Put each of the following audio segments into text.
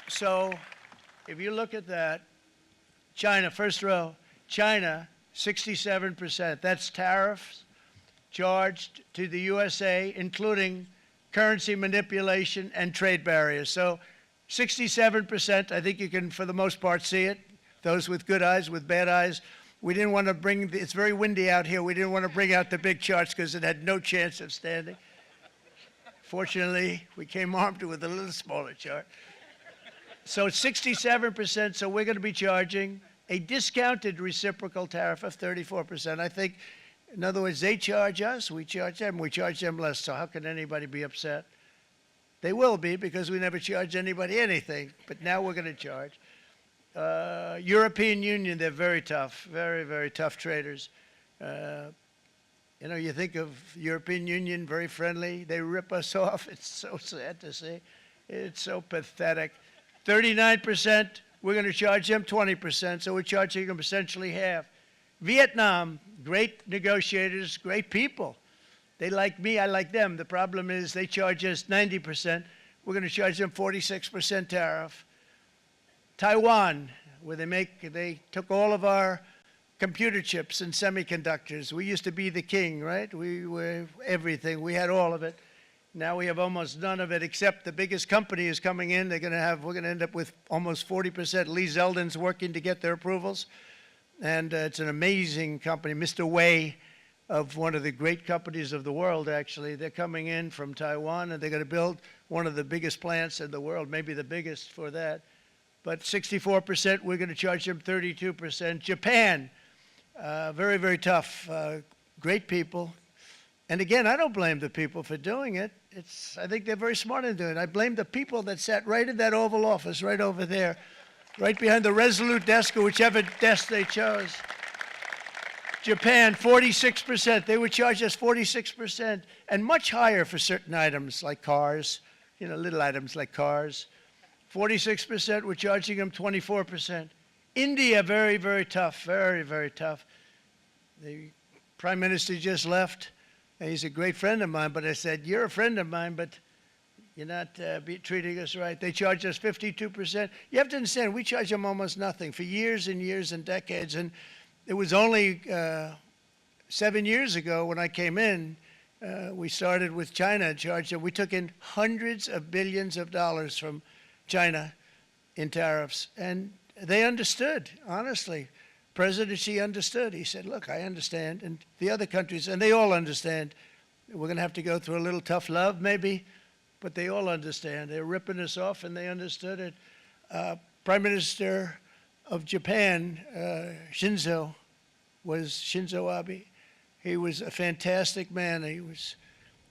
So if you look at that, China, first row, China, 67%. That's tariffs charged to the USA, including currency manipulation and trade barriers. So 67%, I think you can, for the most part, see it. Those with good eyes, with bad eyes. We didn't want to bring, it's very windy out here. We didn't want to bring out the big charts because it had no chance of standing. Fortunately, we came armed with a little smaller chart. So it's 67%, so we're going to be charging a discounted reciprocal tariff of 34%. I think, in other words, they charge us, we charge them less, so how can anybody be upset? They will be because we never charge anybody anything, but now we're going to charge. European Union, they're very tough, very, very tough traders. You know, you think of European Union, very friendly. They rip us off. It's so sad to see. It's so pathetic. 39%, we're going to charge them 20%, so we're charging them essentially half. Vietnam, great negotiators, great people. They like me, I like them. The problem is they charge us 90%. We're going to charge them 46% tariff. Taiwan, where they took all of our computer chips and semiconductors. We used to be the king, right? We were everything. We had all of it. Now we have almost none of it, except the biggest company is coming in. We're going to end up with almost 40%. Lee Zeldin's working to get their approvals. And it's an amazing company. Mr. Wei, of one of the great companies of the world, actually, they're coming in from Taiwan, and they're going to build one of the biggest plants in the world, maybe the biggest for that. But 64%, we're going to charge them 32%. Japan, very, very tough, great people. And again, I don't blame the people for doing it. I think they're very smart in doing it. I blame the people that sat right in that Oval Office, right over there, right behind the Resolute desk or whichever desk they chose. Japan, 46%. They would charge us 46%, and much higher for certain items like cars, you know, little items like cars. 46%, we're charging them 24%. India, very, very tough, very, very tough. The Prime Minister just left. And he's a great friend of mine, but I said, you're a friend of mine, but you're not treating us right. They charge us 52%. You have to understand, we charge them almost nothing for years and years and decades. And it was only 7 years ago when I came in, we started with China charged them. We took in hundreds of billions of dollars from China in tariffs. And they understood, honestly. President Xi understood. He said, look, I understand. And the other countries, and they all understand. We're going to have to go through a little tough love, maybe, but they all understand. They're ripping us off, and they understood it. Prime Minister of Japan, Shinzo Abe. He was a fantastic man. He was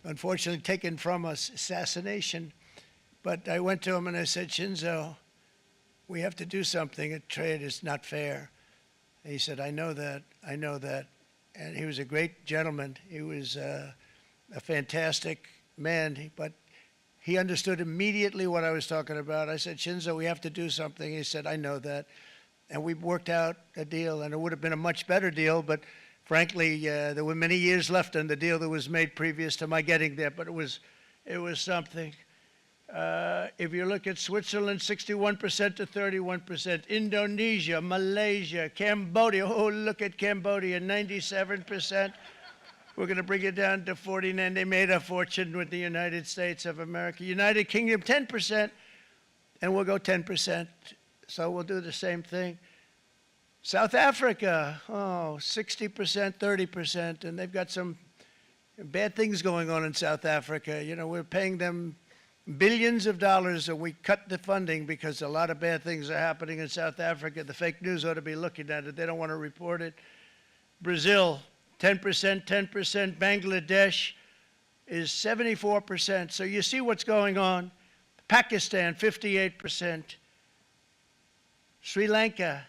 unfortunately taken from us, assassination. But I went to him and I said, Shinzo, we have to do something. A trade is not fair. And he said, I know that, I know that. And he was a great gentleman. He was a fantastic man, but he understood immediately what I was talking about. I said, Shinzo, we have to do something. He said, I know that. And we worked out a deal, and it would have been a much better deal, but frankly, there were many years left on the deal that was made previous to my getting there, but it was something. If you look at Switzerland, 61% to 31%. Indonesia, Malaysia, Cambodia. Oh, look at Cambodia, 97%. We're going to bring it down to 49. They made a fortune with the United States of America. United Kingdom, 10%, and we'll go 10%. So we'll do the same thing. South Africa, 60%, 30%, and they've got some bad things going on in South Africa. You know, we're paying them billions of dollars, and we cut the funding because a lot of bad things are happening in South Africa. The fake news ought to be looking at it. They don't want to report it. Brazil, 10%, 10%. Bangladesh is 74%. So you see what's going on. Pakistan, 58%. Sri Lanka,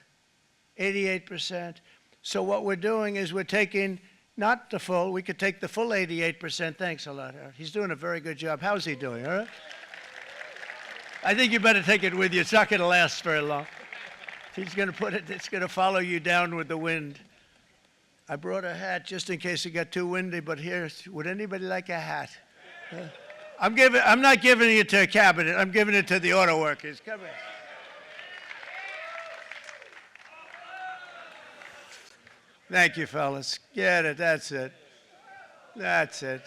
88%. So what we're doing is we're taking not the full, we could take the full 88%. Thanks a lot, Howard. He's doing a very good job. How's he doing, all right? I think you better take it with you. It's not going to last very long. He's going to put it, it's going to follow you down with the wind. I brought a hat just in case it got too windy, but here, would anybody like a hat? I'm not giving it to a cabinet. I'm giving it to the auto workers. Come here. Thank you, fellas. Get it. That's it. That's it.